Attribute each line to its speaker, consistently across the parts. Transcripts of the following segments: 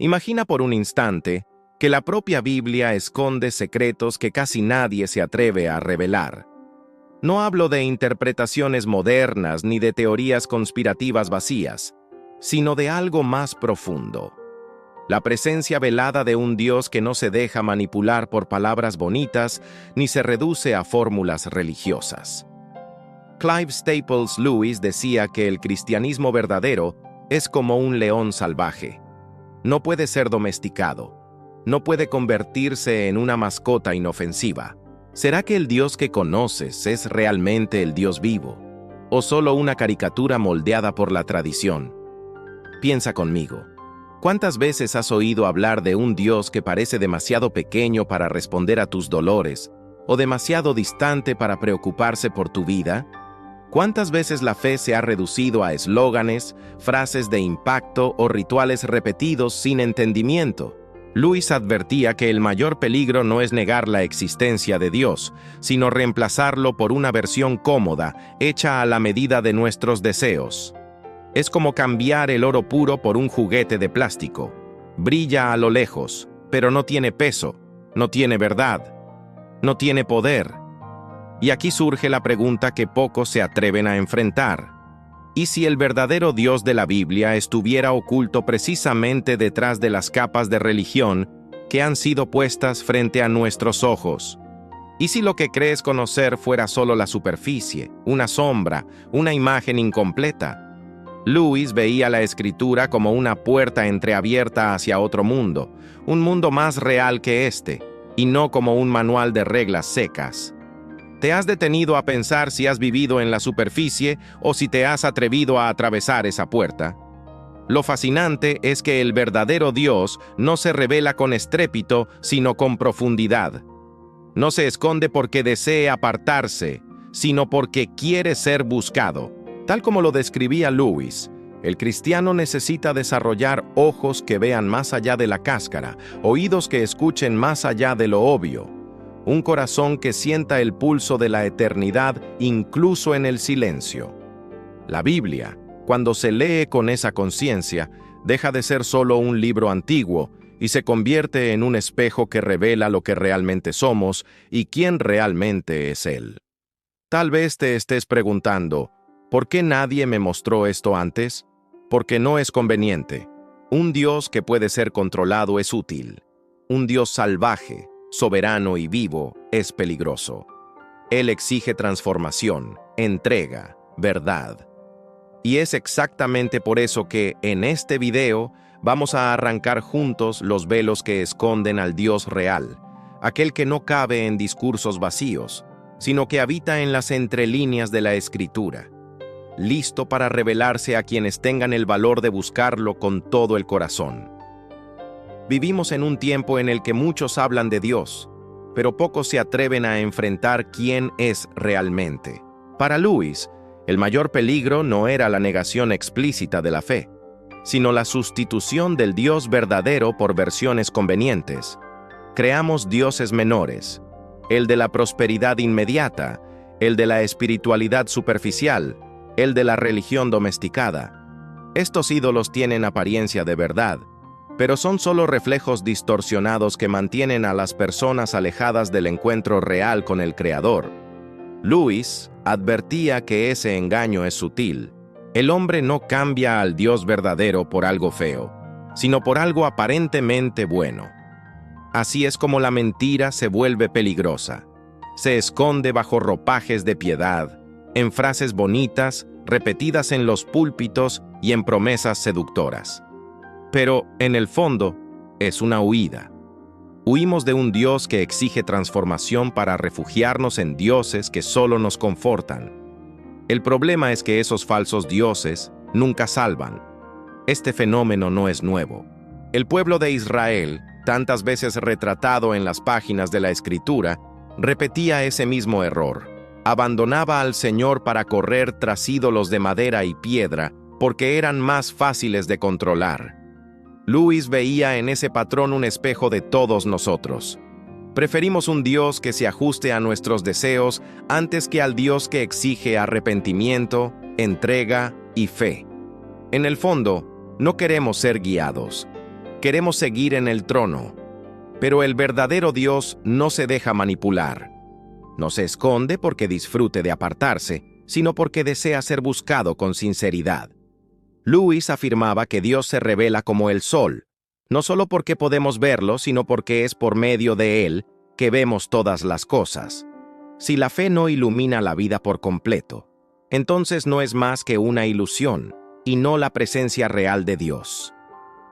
Speaker 1: Imagina por un instante que la propia Biblia esconde secretos que casi nadie se atreve a revelar. No hablo de interpretaciones modernas ni de teorías conspirativas vacías, sino de algo más profundo. La presencia velada de un Dios que no se deja manipular por palabras bonitas ni se reduce a fórmulas religiosas. Clive Staples Lewis decía que el cristianismo verdadero es como un león salvaje. No puede ser domesticado. No puede convertirse en una mascota inofensiva. ¿Será que el Dios que conoces es realmente el Dios vivo? ¿O solo una caricatura moldeada por la tradición? Piensa conmigo. ¿Cuántas veces has oído hablar de un Dios que parece demasiado pequeño para responder a tus dolores, o demasiado distante para preocuparse por tu vida? ¿Cuántas veces la fe se ha reducido a eslóganes, frases de impacto o rituales repetidos sin entendimiento? Lewis advertía que el mayor peligro no es negar la existencia de Dios, sino reemplazarlo por una versión cómoda, hecha a la medida de nuestros deseos. Es como cambiar el oro puro por un juguete de plástico. Brilla a lo lejos, pero no tiene peso, no tiene verdad, no tiene poder. Y aquí surge la pregunta que pocos se atreven a enfrentar. ¿Y si el verdadero Dios de la Biblia estuviera oculto precisamente detrás de las capas de religión que han sido puestas frente a nuestros ojos? ¿Y si lo que crees conocer fuera solo la superficie, una sombra, una imagen incompleta? Lewis veía la Escritura como una puerta entreabierta hacia otro mundo, un mundo más real que este, y no como un manual de reglas secas. ¿Te has detenido a pensar si has vivido en la superficie o si te has atrevido a atravesar esa puerta? Lo fascinante es que el verdadero Dios no se revela con estrépito, sino con profundidad. No se esconde porque desee apartarse, sino porque quiere ser buscado. Tal como lo describía Lewis, el cristiano necesita desarrollar ojos que vean más allá de la cáscara, oídos que escuchen más allá de lo obvio, un corazón que sienta el pulso de la eternidad incluso en el silencio. La Biblia, cuando se lee con esa conciencia, deja de ser solo un libro antiguo y se convierte en un espejo que revela lo que realmente somos y quién realmente es Él. Tal vez te estés preguntando, ¿por qué nadie me mostró esto antes? Porque no es conveniente. Un Dios que puede ser controlado es útil. Un Dios salvaje, soberano y vivo, es peligroso. Él exige transformación, entrega, verdad. Y es exactamente por eso que, en este video, vamos a arrancar juntos los velos que esconden al Dios real, aquel que no cabe en discursos vacíos, sino que habita en las entrelíneas de la Escritura, listo para revelarse a quienes tengan el valor de buscarlo con todo el corazón. Vivimos en un tiempo en el que muchos hablan de Dios, pero pocos se atreven a enfrentar quién es realmente. Para Lewis, el mayor peligro no era la negación explícita de la fe, sino la sustitución del Dios verdadero por versiones convenientes. Creamos dioses menores, el de la prosperidad inmediata, el de la espiritualidad superficial, el de la religión domesticada. Estos ídolos tienen apariencia de verdad, pero son solo reflejos distorsionados que mantienen a las personas alejadas del encuentro real con el Creador. Lewis advertía que ese engaño es sutil. El hombre no cambia al Dios verdadero por algo feo, sino por algo aparentemente bueno. Así es como la mentira se vuelve peligrosa. Se esconde bajo ropajes de piedad, en frases bonitas, repetidas en los púlpitos y en promesas seductoras. Pero, en el fondo, es una huida. Huimos de un Dios que exige transformación para refugiarnos en dioses que solo nos confortan. El problema es que esos falsos dioses nunca salvan. Este fenómeno no es nuevo. El pueblo de Israel, tantas veces retratado en las páginas de la Escritura, repetía ese mismo error. Abandonaba al Señor para correr tras ídolos de madera y piedra porque eran más fáciles de controlar. Lewis veía en ese patrón un espejo de todos nosotros. Preferimos un Dios que se ajuste a nuestros deseos antes que al Dios que exige arrepentimiento, entrega y fe. En el fondo, no queremos ser guiados. Queremos seguir en el trono. Pero el verdadero Dios no se deja manipular. No se esconde porque disfrute de apartarse, sino porque desea ser buscado con sinceridad. Lewis afirmaba que Dios se revela como el sol, no solo porque podemos verlo, sino porque es por medio de él que vemos todas las cosas. Si la fe no ilumina la vida por completo, entonces no es más que una ilusión y no la presencia real de Dios.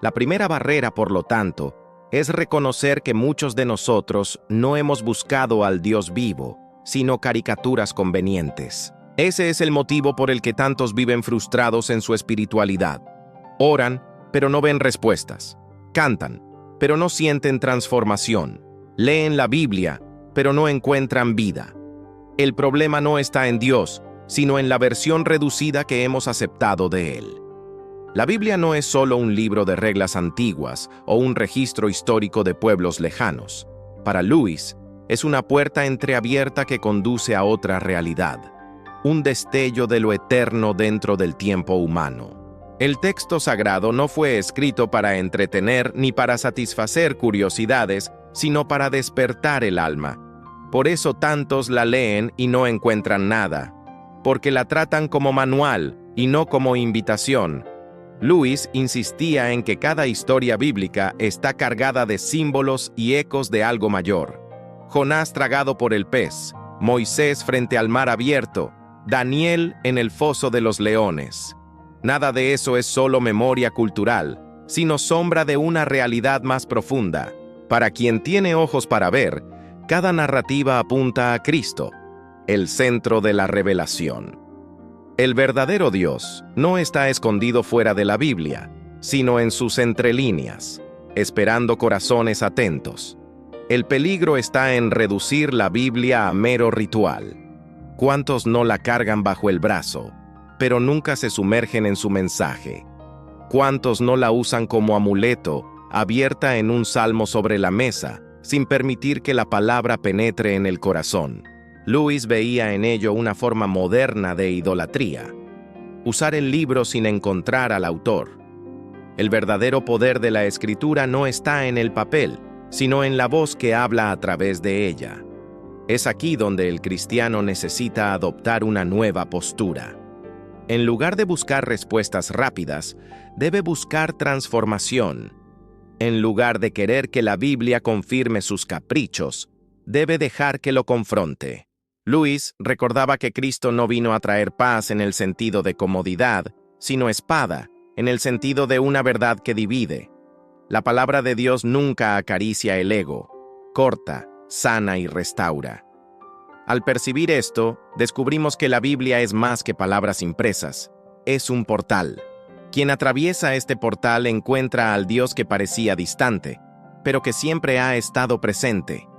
Speaker 1: La primera barrera, por lo tanto, es reconocer que muchos de nosotros no hemos buscado al Dios vivo, sino caricaturas convenientes. Ese es el motivo por el que tantos viven frustrados en su espiritualidad. Oran, pero no ven respuestas. Cantan, pero no sienten transformación. Leen la Biblia, pero no encuentran vida. El problema no está en Dios, sino en la versión reducida que hemos aceptado de él. La Biblia no es solo un libro de reglas antiguas o un registro histórico de pueblos lejanos. Para Lewis, es una puerta entreabierta que conduce a otra realidad, un destello de lo eterno dentro del tiempo humano. El texto sagrado no fue escrito para entretener ni para satisfacer curiosidades, sino para despertar el alma. Por eso tantos la leen y no encuentran nada, porque la tratan como manual y no como invitación. Lewis insistía en que cada historia bíblica está cargada de símbolos y ecos de algo mayor. Jonás tragado por el pez, Moisés frente al mar abierto, Daniel en el foso de los leones. Nada de eso es solo memoria cultural, sino sombra de una realidad más profunda. Para quien tiene ojos para ver, cada narrativa apunta a Cristo, el centro de la revelación. El verdadero Dios no está escondido fuera de la Biblia, sino en sus entrelíneas, esperando corazones atentos. El peligro está en reducir la Biblia a mero ritual. ¿Cuántos no la cargan bajo el brazo, pero nunca se sumergen en su mensaje? ¿Cuántos no la usan como amuleto, abierta en un salmo sobre la mesa, sin permitir que la palabra penetre en el corazón? Lewis veía en ello una forma moderna de idolatría. Usar el libro sin encontrar al autor. El verdadero poder de la escritura no está en el papel, sino en la voz que habla a través de ella. Es aquí donde el cristiano necesita adoptar una nueva postura. En lugar de buscar respuestas rápidas, debe buscar transformación. En lugar de querer que la Biblia confirme sus caprichos, debe dejar que lo confronte. Lewis recordaba que Cristo no vino a traer paz en el sentido de comodidad, sino espada, en el sentido de una verdad que divide. La palabra de Dios nunca acaricia el ego, corta, sana y restaura. Al percibir esto, descubrimos que la Biblia es más que palabras impresas, es un portal. Quien atraviesa este portal encuentra al Dios que parecía distante, pero que siempre ha estado presente.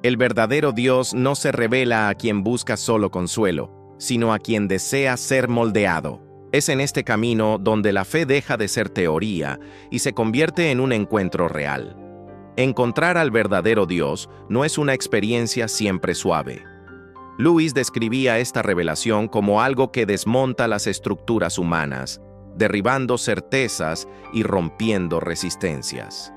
Speaker 1: El verdadero Dios no se revela a quien busca solo consuelo, sino a quien desea ser moldeado. Es en este camino donde la fe deja de ser teoría y se convierte en un encuentro real. Encontrar al verdadero Dios no es una experiencia siempre suave. Lewis describía esta revelación como algo que desmonta las estructuras humanas, derribando certezas y rompiendo resistencias.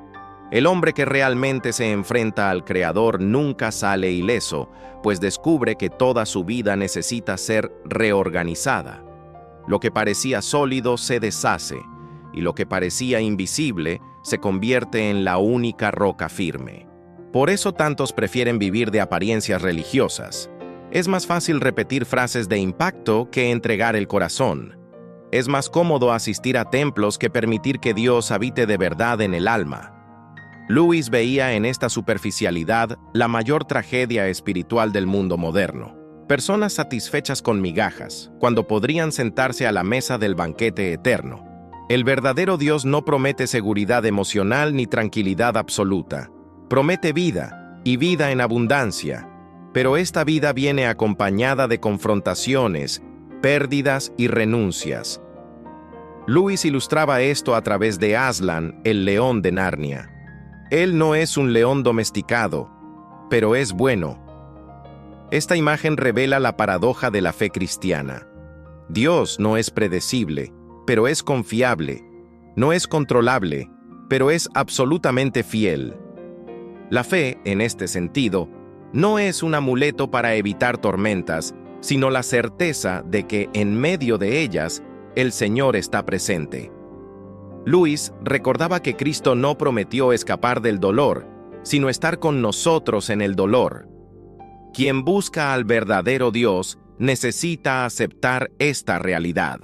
Speaker 1: El hombre que realmente se enfrenta al Creador nunca sale ileso, pues descubre que toda su vida necesita ser reorganizada. Lo que parecía sólido se deshace, y lo que parecía invisible se convierte en la única roca firme. Por eso tantos prefieren vivir de apariencias religiosas. Es más fácil repetir frases de impacto que entregar el corazón. Es más cómodo asistir a templos que permitir que Dios habite de verdad en el alma. Lewis veía en esta superficialidad la mayor tragedia espiritual del mundo moderno. Personas satisfechas con migajas, cuando podrían sentarse a la mesa del banquete eterno. El verdadero Dios no promete seguridad emocional ni tranquilidad absoluta. Promete vida, y vida en abundancia. Pero esta vida viene acompañada de confrontaciones, pérdidas y renuncias. Lewis ilustraba esto a través de Aslan, el león de Narnia. Él no es un león domesticado, pero es bueno. Esta imagen revela la paradoja de la fe cristiana. Dios no es predecible, pero es confiable. No es controlable, pero es absolutamente fiel. La fe, en este sentido, no es un amuleto para evitar tormentas, sino la certeza de que en medio de ellas el Señor está presente. Luis recordaba que Cristo no prometió escapar del dolor, sino estar con nosotros en el dolor. Quien busca al verdadero Dios necesita aceptar esta realidad.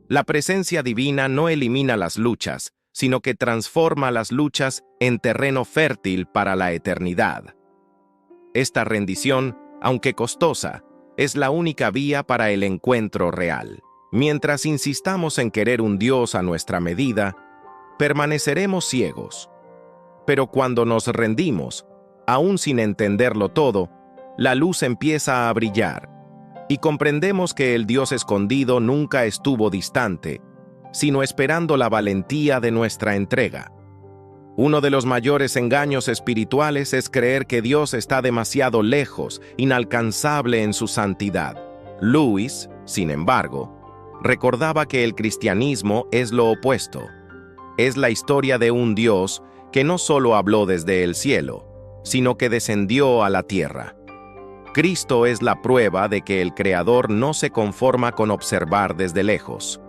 Speaker 1: La presencia divina no elimina las luchas, sino que transforma las luchas en terreno fértil para la eternidad. Esta rendición, aunque costosa, es la única vía para el encuentro real. Mientras insistamos en querer un Dios a nuestra medida, permaneceremos ciegos. Pero cuando nos rendimos, aún sin entenderlo todo, la luz empieza a brillar, y comprendemos que el Dios escondido nunca estuvo distante, sino esperando la valentía de nuestra entrega. Uno de los mayores engaños espirituales es creer que Dios está demasiado lejos, inalcanzable en su santidad. Luis, sin embargo, recordaba que el cristianismo es lo opuesto. Es la historia de un Dios que no solo habló desde el cielo, sino que descendió a la tierra. Cristo es la prueba de que el Creador no se conforma con observar desde lejos.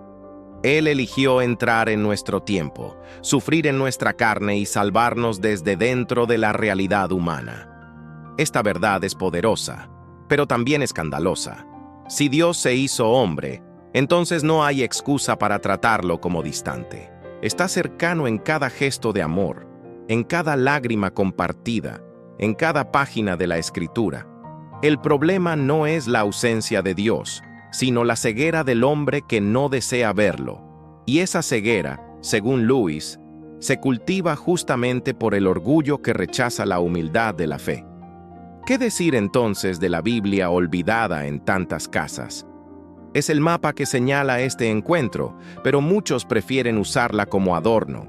Speaker 1: Él eligió entrar en nuestro tiempo, sufrir en nuestra carne y salvarnos desde dentro de la realidad humana. Esta verdad es poderosa, pero también escandalosa. Si Dios se hizo hombre, entonces no hay excusa para tratarlo como distante. Está cercano en cada gesto de amor, en cada lágrima compartida, en cada página de la Escritura. El problema no es la ausencia de Dios, sino la ceguera del hombre que no desea verlo. Y esa ceguera, según Luis, se cultiva justamente por el orgullo que rechaza la humildad de la fe. ¿Qué decir entonces de la Biblia olvidada en tantas casas? Es el mapa que señala este encuentro, pero muchos prefieren usarla como adorno.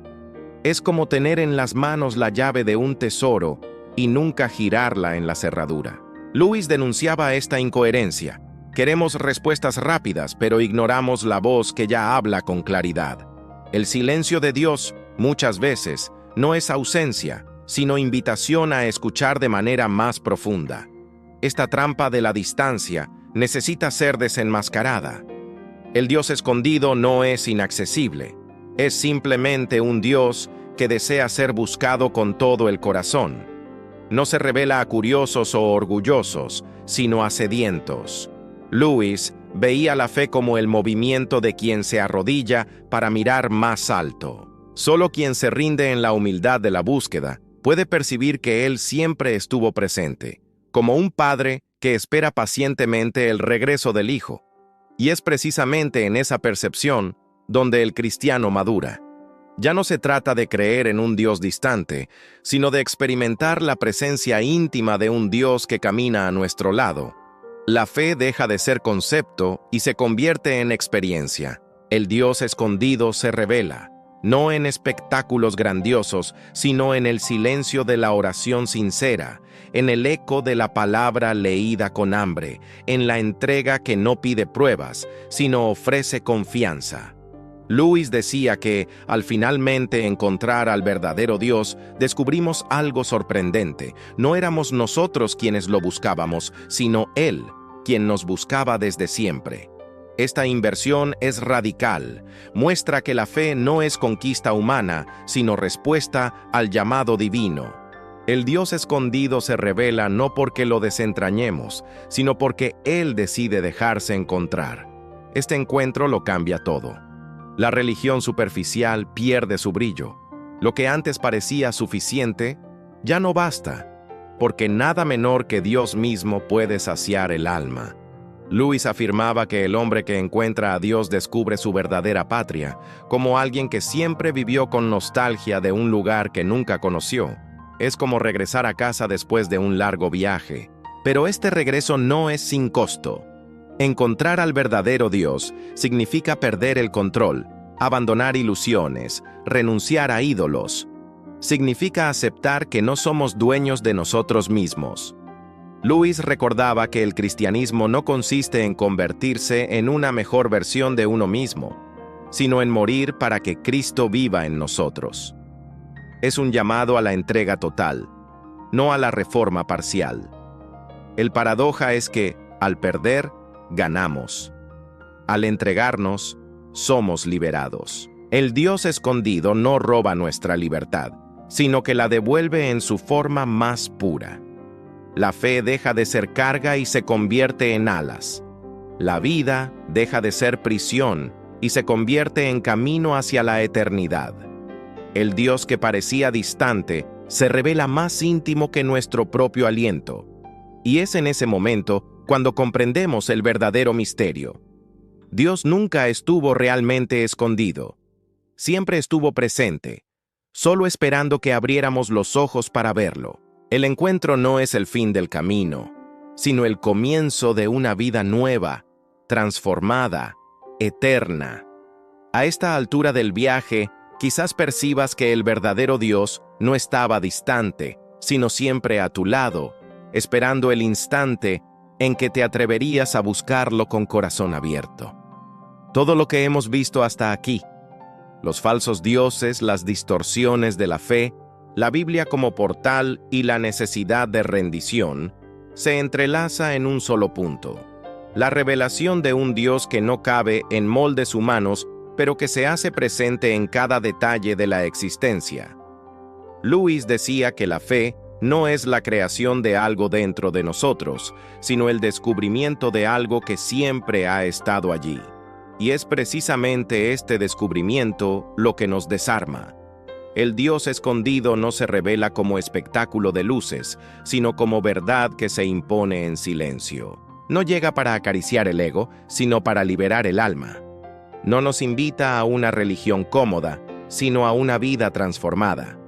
Speaker 1: Es como tener en las manos la llave de un tesoro y nunca girarla en la cerradura. Luis denunciaba esta incoherencia. Queremos respuestas rápidas, pero ignoramos la voz que ya habla con claridad. El silencio de Dios, muchas veces, no es ausencia, sino invitación a escuchar de manera más profunda. Esta trampa de la distancia necesita ser desenmascarada. El Dios escondido no es inaccesible. Es simplemente un Dios que desea ser buscado con todo el corazón. No se revela a curiosos o orgullosos, sino a sedientos. Luis veía la fe como el movimiento de quien se arrodilla para mirar más alto. Solo quien se rinde en la humildad de la búsqueda puede percibir que Él siempre estuvo presente, como un padre que espera pacientemente el regreso del hijo. Y es precisamente en esa percepción donde el cristiano madura. Ya no se trata de creer en un Dios distante, sino de experimentar la presencia íntima de un Dios que camina a nuestro lado. La fe deja de ser concepto y se convierte en experiencia. El Dios escondido se revela, no en espectáculos grandiosos, sino en el silencio de la oración sincera, en el eco de la palabra leída con hambre, en la entrega que no pide pruebas, sino ofrece confianza. Luis decía que, al finalmente encontrar al verdadero Dios, descubrimos algo sorprendente. No éramos nosotros quienes lo buscábamos, sino Él, quien nos buscaba desde siempre. Esta inversión es radical. Muestra que la fe no es conquista humana, sino respuesta al llamado divino. El Dios escondido se revela no porque lo desentrañemos, sino porque Él decide dejarse encontrar. Este encuentro lo cambia todo. La religión superficial pierde su brillo. Lo que antes parecía suficiente, ya no basta, porque nada menor que Dios mismo puede saciar el alma. Luis afirmaba que el hombre que encuentra a Dios descubre su verdadera patria, como alguien que siempre vivió con nostalgia de un lugar que nunca conoció. Es como regresar a casa después de un largo viaje. Pero este regreso no es sin costo. Encontrar al verdadero Dios significa perder el control, abandonar ilusiones, renunciar a ídolos. Significa aceptar que no somos dueños de nosotros mismos. Luis recordaba que el cristianismo no consiste en convertirse en una mejor versión de uno mismo, sino en morir para que Cristo viva en nosotros. es un llamado a la entrega total, no a la reforma parcial. El paradoja es que, al perder, ganamos. Al entregarnos, somos liberados. El Dios escondido no roba nuestra libertad, sino que la devuelve en su forma más pura. La fe deja de ser carga y se convierte en alas. La vida deja de ser prisión y se convierte en camino hacia la eternidad. El Dios que parecía distante se revela más íntimo que nuestro propio aliento. Y es en ese momento cuando comprendemos el verdadero misterio. Dios nunca estuvo realmente escondido. Siempre estuvo presente, solo esperando que abriéramos los ojos para verlo. El encuentro no es el fin del camino, sino el comienzo de una vida nueva, transformada, eterna. A esta altura del viaje, quizás percibas que el verdadero Dios no estaba distante, sino siempre a tu lado, esperando el instante en que te atreverías a buscarlo con corazón abierto. Todo lo que hemos visto hasta aquí, los falsos dioses, las distorsiones de la fe, la Biblia como portal y la necesidad de rendición, se entrelaza en un solo punto: la revelación de un Dios que no cabe en moldes humanos, pero que se hace presente en cada detalle de la existencia. Lewis decía que la fe no es la creación de algo dentro de nosotros, sino el descubrimiento de algo que siempre ha estado allí. Y es precisamente este descubrimiento lo que nos desarma. El Dios escondido no se revela como espectáculo de luces, sino como verdad que se impone en silencio. No llega para acariciar el ego, sino para liberar el alma. No nos invita a una religión cómoda, sino a una vida transformada.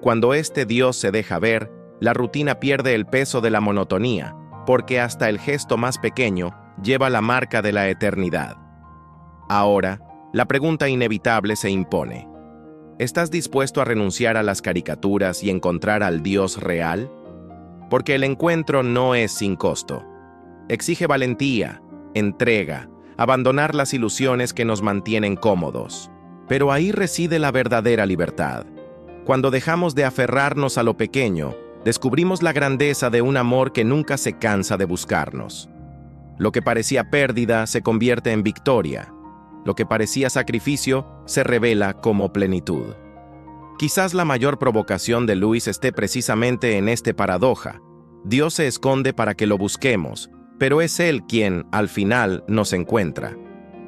Speaker 1: Cuando este Dios se deja ver, la rutina pierde el peso de la monotonía, porque hasta el gesto más pequeño lleva la marca de la eternidad. Ahora, la pregunta inevitable se impone: ¿estás dispuesto a renunciar a las caricaturas y encontrar al Dios real? Porque el encuentro no es sin costo. Exige valentía, entrega, abandonar las ilusiones que nos mantienen cómodos. Pero ahí reside la verdadera libertad. Cuando dejamos de aferrarnos a lo pequeño, descubrimos la grandeza de un amor que nunca se cansa de buscarnos. Lo que parecía pérdida se convierte en victoria. Lo que parecía sacrificio se revela como plenitud. Quizás la mayor provocación de Lewis esté precisamente en este paradoja. Dios se esconde para que lo busquemos, pero es Él quien, al final, nos encuentra.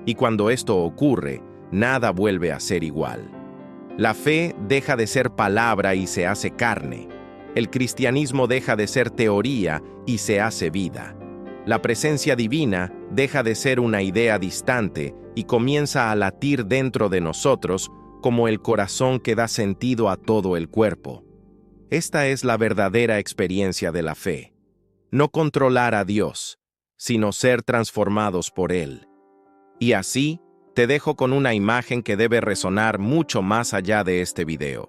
Speaker 1: Y cuando esto ocurre, nada vuelve a ser igual. La fe deja de ser palabra y se hace carne. El cristianismo deja de ser teoría y se hace vida. La presencia divina deja de ser una idea distante y comienza a latir dentro de nosotros como el corazón que da sentido a todo el cuerpo. Esta es la verdadera experiencia de la fe. No controlar a Dios, sino ser transformados por Él. Y así, te dejo con una imagen que debe resonar mucho más allá de este video.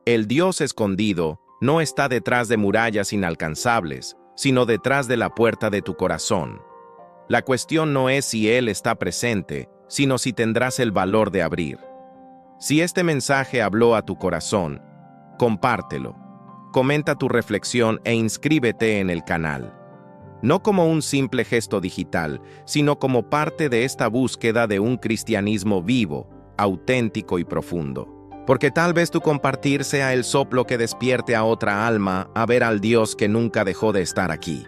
Speaker 1: El Dios escondido no está detrás de murallas inalcanzables, sino detrás de la puerta de tu corazón. La cuestión no es si Él está presente, sino si tendrás el valor de abrir. Si este mensaje habló a tu corazón, compártelo, comenta tu reflexión e inscríbete en el canal. No como un simple gesto digital, sino como parte de esta búsqueda de un cristianismo vivo, auténtico y profundo. Porque tal vez tu compartir sea el soplo que despierte a otra alma a ver al Dios que nunca dejó de estar aquí.